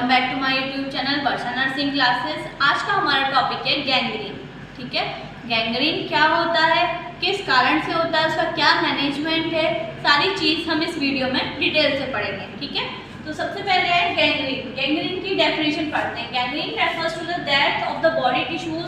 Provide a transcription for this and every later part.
Welcome back to my YouTube channel Varsha nursing classes. आज का हमारा टॉपिक है गैंग्रीन। ठीक है, गैंग्रीन क्या होता है, किस कारण से होता है, उसका क्या मैनेजमेंट है, सारी चीज़ हम इस वीडियो में डिटेल से पढ़ेंगे। ठीक है, तो सबसे पहले है गैंग्रीन। गैंग्रीन की डेफिनेशन पढ़ते हैं। Gangrene refers to the death of the body tissues,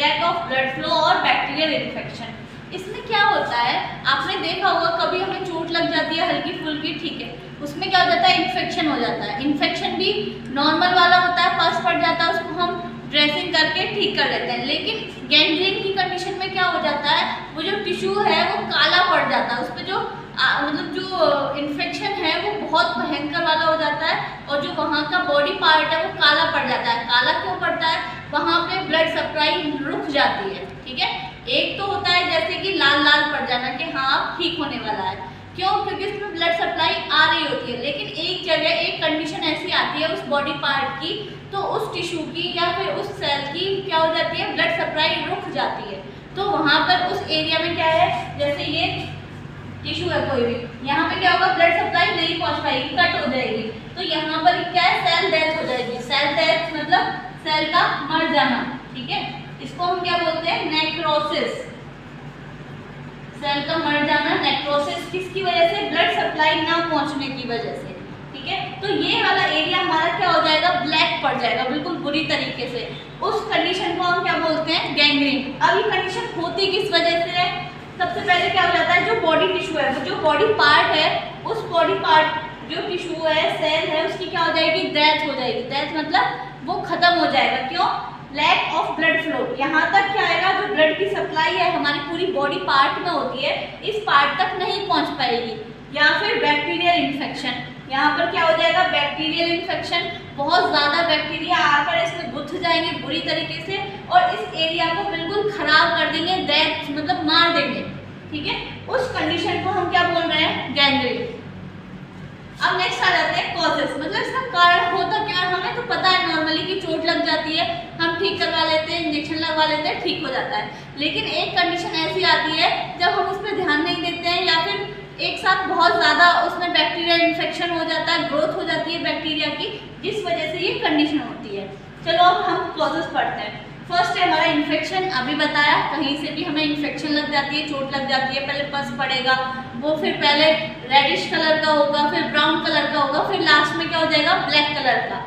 lack of blood flow और बैक्टीरियल इन्फेक्शन। इसमें क्या होता है, आपने देखा होगा कभी हमें चोट लग जाती है हल्की फुल्की, ठीक है, उसमें क्या हो जाता है, इन्फेक्शन हो जाता है। इन्फेक्शन भी नॉर्मल वाला होता है, पस पड़ जाता है, उसको हम ड्रेसिंग करके ठीक कर लेते हैं। लेकिन गैंग्रीन की कंडीशन में क्या हो जाता है, वो जो टिश्यू है वो काला पड़ जाता है, उस पर जो मतलब जो इन्फेक्शन है वो बहुत भयंकर वाला हो जाता है और जो वहाँ का बॉडी पार्ट है वो काला पड़ जाता है। काला क्यों पड़ता है, वहाँ पे ब्लड सप्लाई रुक जाती है। ठीक है, एक तो होता है जैसे कि लाल लाल पड़ जाना कि हाँ ठीक होने वाला है, क्यों, क्योंकि उसमें ब्लड सप्लाई आ रही होती है। लेकिन एक जगह एक कंडीशन ऐसी आती है उस बॉडी पार्ट की, तो उस टिश्यू की या फिर उस सेल की क्या हो जाती है, ब्लड सप्लाई रुक जाती है। तो वहाँ पर उस एरिया में क्या है, जैसे ये टिश्यू है कोई भी, यहाँ पे क्या होगा, ब्लड सप्लाई नहीं पहुँच पाएगी, कट हो जाएगी। तो यहाँ पर क्या है, सेल डेथ हो जाएगी। सेल डेथ मतलब सेल का मर जाना। ठीक है, इसको हम क्या बोलते हैं, नेक्रोसिस। सेल का मर जाना, नेक्रोसिस किसकी वजह से, ब्लड सप्लाई ना पहुंचने की वजह से। ठीक है, तो ये वाला एरिया हमारा क्या हो जाएगा, ब्लैक पड़ जाएगा बिल्कुल बुरी तरीके से। उस कंडीशन को हम क्या बोलते हैं, गैंग्रीन। अब ये कंडीशन होती किस वजह से है, सबसे पहले क्या हो जाता है, जो बॉडी टिश्यू है, जो बॉडी पार्ट है, उस बॉडी पार्ट जो टिश्यू है, सेल है, उसकी क्या हो जाएगी, डेथ हो जाएगी। डेथ मतलब वो खत्म हो जाएगा। क्यों, लैक ऑफ ब्लड फ्लो। यहाँ तक क्या आएगा, जो ब्लड की सप्लाई है हमारी पूरी बॉडी पार्ट में होती है, इस पार्ट तक नहीं पहुँच पाएगी। या फिर बैक्टीरियल इन्फेक्शन, यहाँ पर क्या हो जाएगा, बैक्टीरियल इन्फेक्शन, बहुत ज़्यादा बैक्टीरिया आकर इसमें गुथ जाएंगे बुरी तरीके से और इस एरिया को बिल्कुल खराब कर देंगे, डेथ मतलब मार देंगे। ठीक है, उस कंडीशन को हम क्या बोल रहे हैं, गैंग्रीन। अब नेक्स्ट आ जाते हैं कॉजेस, मतलब इसका कारण होता क्या है, हमें तो पता है नॉर्मली कि चोट लग जाती है, हम ठीक करवा लेते हैं, इंजेक्शन लगवा लेते हैं, ठीक हो जाता है। लेकिन एक कंडीशन ऐसी आती है जब हम उस पर ध्यान नहीं देते हैं या फिर एक साथ बहुत ज़्यादा उसमें बैक्टीरियल इन्फेक्शन हो जाता है, ग्रोथ हो जाती है बैक्टीरिया की, जिस वजह से ये कंडीशन होती है। चलो अब हम कॉजेस पढ़ते हैं। फर्स्ट है हमारा इन्फेक्शन। अभी बताया, कहीं से भी हमें इन्फेक्शन लग जाती है, चोट लग जाती है, पहले पस पड़ेगा, वो फिर पहले रेडिश कलर का होगा, फिर ब्राउन कलर का होगा, फिर लास्ट में क्या हो जाएगा, ब्लैक कलर का।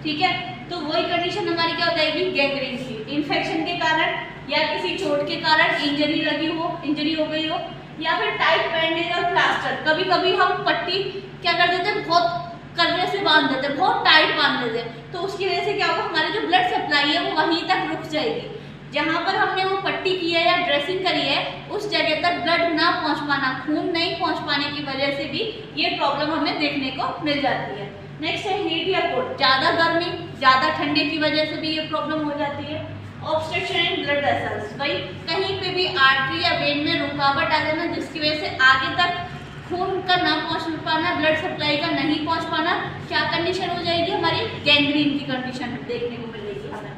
ठीक है, तो वही कंडीशन हमारी क्या हो जाएगी, गैंग्रीन की। इन्फेक्शन के कारण या किसी चोट के कारण इंजरी लगी हो, इंजरी हो गई हो, या फिर टाइट बैंडेज और प्लास्टर। कभी कभी हम पट्टी क्या कर देते हैं, बहुत करने से बांध देते हैं, बहुत टाइट बांध देते हैं, तो उसकी वजह से क्या होगा, हमारी जो ब्लड सप्लाई है वो वहीं तक रुक जाएगी। जहाँ पर हमने वो पट्टी की है या ड्रेसिंग करी है उस जगह तक ब्लड ना पहुँच पाना, खून नहीं पहुँच पाने की वजह से भी ये प्रॉब्लम हमें देखने को मिल जाती है। नेक्स्ट है हीट या कोल्ड। ज़्यादा गर्मी, ज़्यादा ठंडे की वजह से भी ये प्रॉब्लम हो जाती है। ऑब्स्ट्रक्शन इन ब्लड वेसल्स, भाई कहीं पे भी आर्टरी या वेन में रुकावट आ जाना जिसकी वजह से आगे तक खून का ना पहुंच पाना, ब्लड सप्लाई का नहीं पहुंच पाना, क्या कंडीशन हो जाएगी, हमारी गैंग्रीन की कंडीशन देखने को मिलेगी हमें।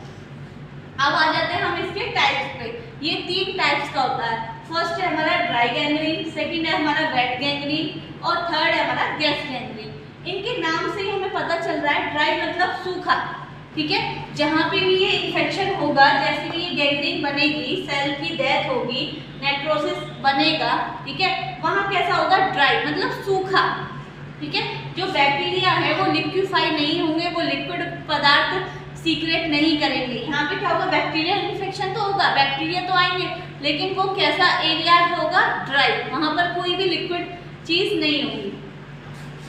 अब आ जाते हैं हम इसके टाइप्स पे। ये 3 टाइप्स का होता है। फर्स्ट है हमारा ड्राई गैंग्रीन, सेकंड है हमारा वेट गैंग्रीन और थर्ड है हमारा गैस गैंग्रीन। इनके नाम से ही हमें पता चल रहा है, ड्राई मतलब सूखा। ठीक है, जहाँ पे भी ये इन्फेक्शन होगा, जैसे कि ये गैंग्रीन बनेगी, सेल की डेथ होगी, नेक्रोसिस बनेगा, ठीक है, वहाँ कैसा होगा, ड्राई मतलब सूखा। ठीक है, जो बैक्टीरिया है वो लिक्विफाई नहीं होंगे, वो लिक्विड पदार्थ सीक्रेट नहीं करेंगे। यहाँ पे क्या होगा, बैक्टीरियल इन्फेक्शन तो होगा, बैक्टीरिया तो आएंगे, लेकिन वो कैसा एरिया होगा, ड्राई, वहाँ पर कोई भी लिक्विड चीज़ नहीं होगी।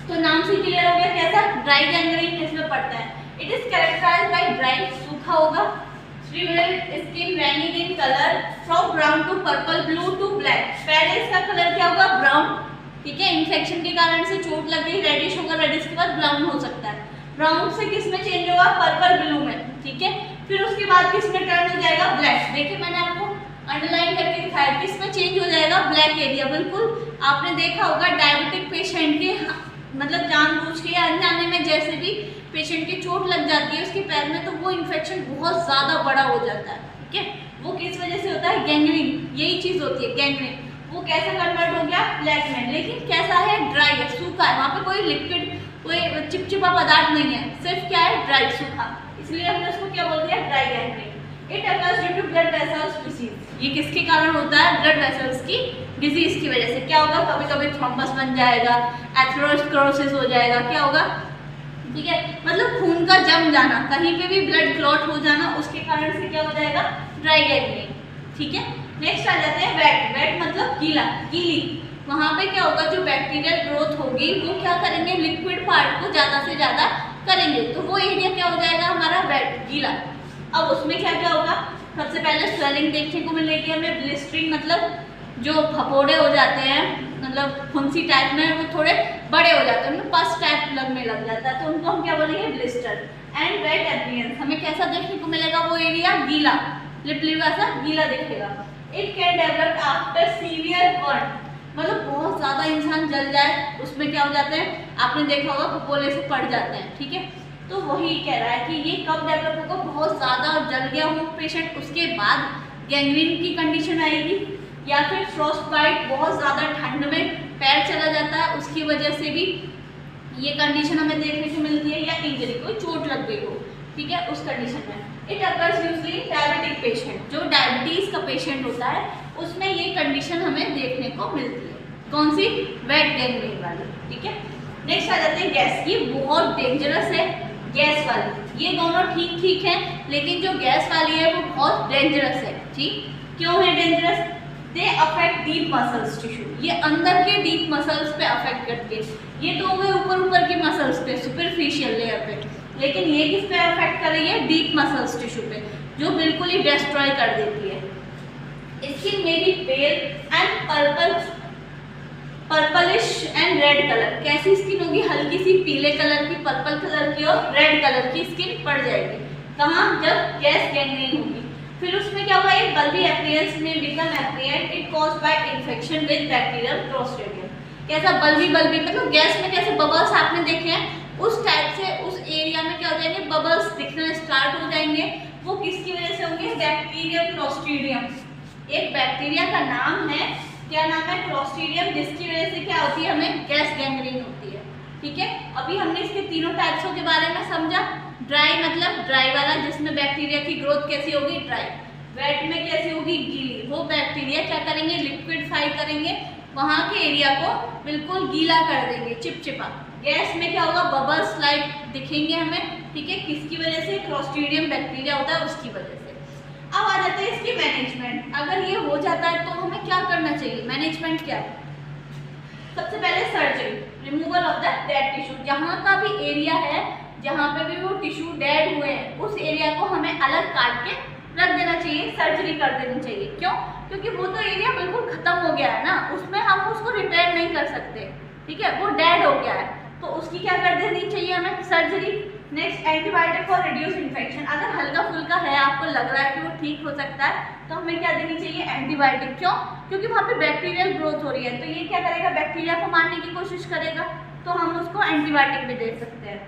तो नाम से क्लियर हो गया कैसा, ड्राई गैंग्रीन इसमें पड़ता है। It is characterised by dry, सूखा होगा, skin ranging in colour from brown to purple, blue to black. पहले इसका कलर क्या होगा, ब्राउन। ठीक है, इन्फेक्शन के कारण से चोट लग गई, रेडिश होगा, रेडिश के बाद ब्राउन हो सकता है। ब्राउन से किस में चेंज होगा, पर्पल ब्लू में। ठीक है, फिर उसके बाद किस में टर्न हो जाएगा, ब्लैक। देखिए मैंने आपको अंडरलाइन करके दिखाया, किस में चेंज हो जाएगा, ब्लैक एरिया। बिल्कुल आपने देखा होगा डायबिटिक पेशेंट के मतलब जानबूझ के या अनजाने में जैसे भी पेशेंट की चोट लग जाती है उसके पैर में, तो वो इन्फेक्शन बहुत ज़्यादा बड़ा हो जाता है। ठीक है, वो किस वजह से होता है, गैंग्रीन, यही चीज़ होती है गैंग्रीन। वो कैसा कन्वर्ट हो गया, ब्लैक में, लेकिन कैसा है, ड्राई है, सूखा है, वहाँ पे कोई लिक्विड कोई चिपचिपा पदार्थ नहीं है, सिर्फ क्या है, ड्राई, सूखा, इसलिए हमने उसको क्या बोल दिया, dry gangrene. It occurs due to blood vessels disease. ये किसके कारण होता है, ब्लड वेसल्स की डिजीज की वजह से। क्या होगा, कभी कभी थ्रोम्बस बन जाएगा, एथेरोस्क्लेरोसिस हो जाएगा, क्या होगा, ठीक है, मतलब खून का जम जाना, कहीं पे भी ब्लड क्लॉट हो जाना, उसके कारण से क्या हो जाएगा, ड्राई गैंग्रीन, ठीक है। नेक्स्ट आ जाते हैं वेट। वेट मतलब गीला, गीली, वहाँ पे क्या होगा, जो बैक्टीरियल ग्रोथ होगी वो क्या करेंगे, लिक्विड पार्ट को ज़्यादा से ज़्यादा करेंगे, तो वो एरिया क्या हो जाएगा हमारा, वेट, गीला। अब उसमें क्या क्या होगा, सबसे पहले स्वेलिंग देखने को मिलेगी हमें, ब्लिस्टरिंग मतलब जो फपोड़े हो जाते हैं, मतलब फुंसी टाइप में, वो थोड़े बड़े हो जाते हैं, उनमें पस टाइप लगने लग जाता है, तो उनको हम क्या बोलेंगे, ब्लिस्टर। एंड वेट अपीयरेंस, हमें कैसा देखने को मिलेगा, वो एरिया गीला, लिपलिपा सा गीला दिखेगा। It can develop after severe burn, मतलब बहुत ज़्यादा इंसान जल जाए, उसमें क्या हो जाते हैं, आपने देखा होगा फपोले से पड़ जाते हैं, ठीक है। तो वही कह रहा है कि ये कब डेवलप होगा, बहुत ज़्यादा जल गया हो पेशेंट, उसके बाद गैंग्रीन की कंडीशन आएगी, या फिर फ्रॉस्ट बाइट, बहुत ज़्यादा ठंड में पैर चला जाता है, उसकी वजह से भी ये कंडीशन हमें देखने को मिलती है, या इंजरी, कोई चोट लग गई हो, ठीक है, उस कंडीशन में। It occurs usually diabetic patient, जो डायबिटीज़ का पेशेंट होता है उसमें ये कंडीशन हमें देखने को मिलती है, कौन सी, वेट गैंग्रीन वाली, ठीक है। नेक्स्ट आ जाते हैं गैस, ये बहुत डेंजरस है, गैस वाली, ये दोनों ठीक ठीक है, लेकिन जो गैस वाली है वो बहुत डेंजरस है, ठीक, क्यों है dangerous, they affect deep muscles tissue, ये अंदर के डीप मसल्स पे अफेक्ट करती है, ये तो हुए ऊपर की मसल्स पे, सुपरफिशियल लेयर पे, लेकिन ये किस पे अफेक्ट कर रही है, डीप मसल्स टिश्यू पे, जो बिल्कुल ही डिस्ट्रॉय कर देती है। स्किन में भी pale and purplish and red colour, कैसी स्किन होगी, हल्की सी पीले कलर की, पर्पल कलर की और रेड कलर की स्किन पड़ जाएगी, कहाँ, जब गैस गैंग्रीन होगी। फिर उसमें क्या होगा, एक बल्बी अपीयरेंस में become apparent, it caused by infection with bacterial Clostridium. कैसा बल्बी मतलब गैस में कैसे बबल्स आपने देखे हैं, उस टाइप से उस एरिया में क्या हो जाएंगे, बबल्स दिखना स्टार्ट हो जाएंगे, वो किसकी वजह से होंगे, बैक्टीरियल क्लोस्ट्रिडियम। एक बैक्टीरिया का नाम है, क्या नाम है, क्लोस्ट्रिडियम, जिसकी वजह से क्या होती है, हमें गैस गैंग्रीन होती है, ठीक है। अभी हमने इसके तीनों टाइप्सों के बारे में समझा। ड्राई मतलब ड्राई वाला, जिसमें बैक्टीरिया की ग्रोथ कैसी होगी, ड्राई। वेट में कैसी होगी, गीली, वो बैक्टीरिया क्या करेंगे, लिक्विडफाई करेंगे, वहाँ के एरिया को बिल्कुल गीला कर देंगे, चिपचिपा। गैस में क्या होगा, बबल्स लाइक दिखेंगे हमें, ठीक है, किसकी वजह से, क्लोस्ट्रिडियम बैक्टीरिया होता है उसकी वजह से। अब आ जाते हैं इसकी मैनेजमेंट। अगर ये हो जाता है तो हमें क्या करना चाहिए, मैनेजमेंट क्या है, सबसे पहले surgery, removal of the dead tissue, जहाँ का भी एरिया है, जहाँ पे भी वो टिश्यू डेड हुए हैं, उस एरिया को हमें अलग काट के रख देना चाहिए, सर्जरी कर देनी चाहिए। क्यों, क्योंकि वो तो एरिया बिल्कुल खत्म हो गया है ना, उसमें हम उसको रिपेयर नहीं कर सकते, ठीक है, वो डेड हो गया है, तो उसकी क्या कर देनी चाहिए हमें, surgery. Next, antibiotic for reduce infection, अगर हल्का फुल्का है, आपको लग रहा है कि वो ठीक हो सकता है, तो हमें क्या देनी चाहिए, एंटीबायोटिक। क्यों, क्योंकि वहाँ पे बैक्टीरियल ग्रोथ हो रही है, तो ये क्या करेगा, बैक्टीरिया को मारने की कोशिश करेगा, तो हम उसको एंटीबायोटिक भी दे सकते हैं।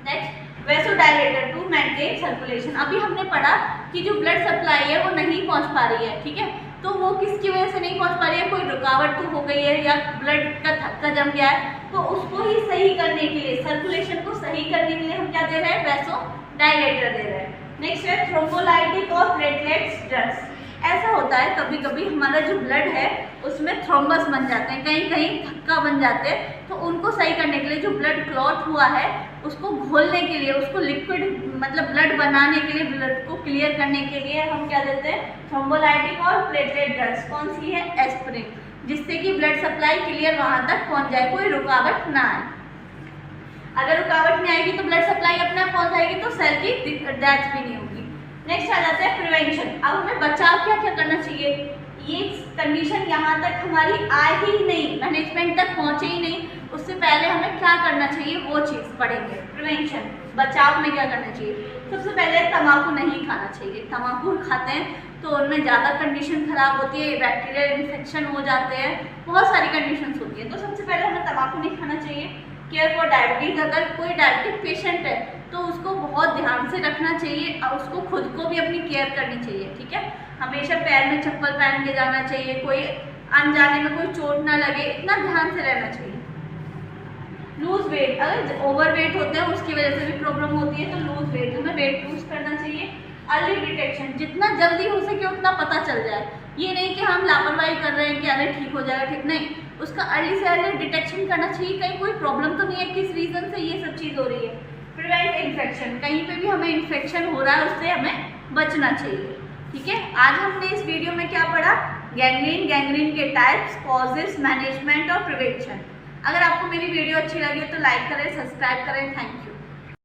Next, vasodilator to maintain circulation, अभी हमने पढ़ा कि जो ब्लड सप्लाई है वो नहीं पहुँच पा रही है, ठीक है, तो वो किसकी वजह से नहीं पहुँच पा रही है, कोई रुकावट तो हो गई है, या ब्लड का थक्का जम गया है, तो उसको ही सही करने के लिए, सर्कुलेशन को सही करने के लिए हम क्या दे रहे हैं, वेसोडायलेटर दे रहे हैं। नेक्स्ट है थ्रोम्बोलाइटिक और प्लेटलेट्स ड्रग्स। ऐसा होता है कभी कभी हमारा जो ब्लड है उसमें थ्रोम्बस बन जाते हैं, कहीं कहीं थक्का बन जाते हैं, तो उनको सही करने के लिए, जो ब्लड क्लॉट हुआ है उसको घोलने के लिए, उसको लिक्विड मतलब ब्लड बनाने के लिए, ब्लड को क्लियर करने के लिए हम क्या देते हैं, थ्रोम्बोलाइटिक और प्लेटलेट ड्रग्स। कौन सी है, एस्पिरिन, जिससे कि ब्लड सप्लाई क्लियर वहाँ तक पहुँच जाए, कोई रुकावट ना आए। अगर रुकावट नहीं आएगी तो ब्लड सप्लाई अपने आप पहुँच जाएगी, तो सेल की डेथ भी नहीं होगी। नेक्स्ट आ जाता है प्रिवेंशन। अब हमें बचाव क्या क्या करना चाहिए, ये कंडीशन यहाँ तक हमारी आए ही नहीं, मैनेजमेंट तक पहुँचे ही नहीं, उससे पहले हमें क्या करना चाहिए वो चीज़ पढ़ेंगे। प्रिवेंशन, बचाव में क्या करना चाहिए, सबसे पहले तम्बाकू नहीं खाना चाहिए। तम्बाकू खाते हैं तो उनमें ज़्यादा कंडीशन ख़राब होती है, बैक्टीरियल इन्फेक्शन हो जाते हैं, बहुत सारी कंडीशंस होती है, तो सबसे पहले हमें तम्बाकू नहीं खाना चाहिए। केयर फॉर डायबिटीज़, अगर कोई डायबिटिक पेशेंट है तो उसको बहुत ध्यान से रखना चाहिए और उसको खुद को भी अपनी केयर करनी चाहिए, ठीक है, हमेशा पैर में चप्पल पहन के जाना चाहिए, कोई अनजाने में कोई चोट ना लगे, इतना ध्यान से रहना चाहिए। लूज वेट, अगर ओवर वेट होते हैं उसकी वजह से भी प्रॉब्लम होती है, तो लूज वेट, हमें वेट लूज करना चाहिए। अर्ली डिटेक्शन, जितना जल्दी हो सके उतना पता चल जाए, ये नहीं कि हम लापरवाही कर रहे हैं कि अरे ठीक हो जाएगा, ठीक नहीं, उसका अर्ली से अर्ली डिटेक्शन करना चाहिए, कहीं कोई प्रॉब्लम तो नहीं है, किस रीज़न से ये सब चीज़ हो रही है। प्रिवेंट इन्फेक्शन, कहीं पे भी हमें इन्फेक्शन हो रहा है उससे हमें बचना चाहिए। ठीक है, आज हमने इस वीडियो में क्या पढ़ा, गैंग्रीन, गैंग्रीन के टाइप्स, कॉजेस, मैनेजमेंट और प्रिवेंशन। अगर आपको मेरी वीडियो अच्छी लगी तो लाइक करें, सब्सक्राइब करें। Thank you.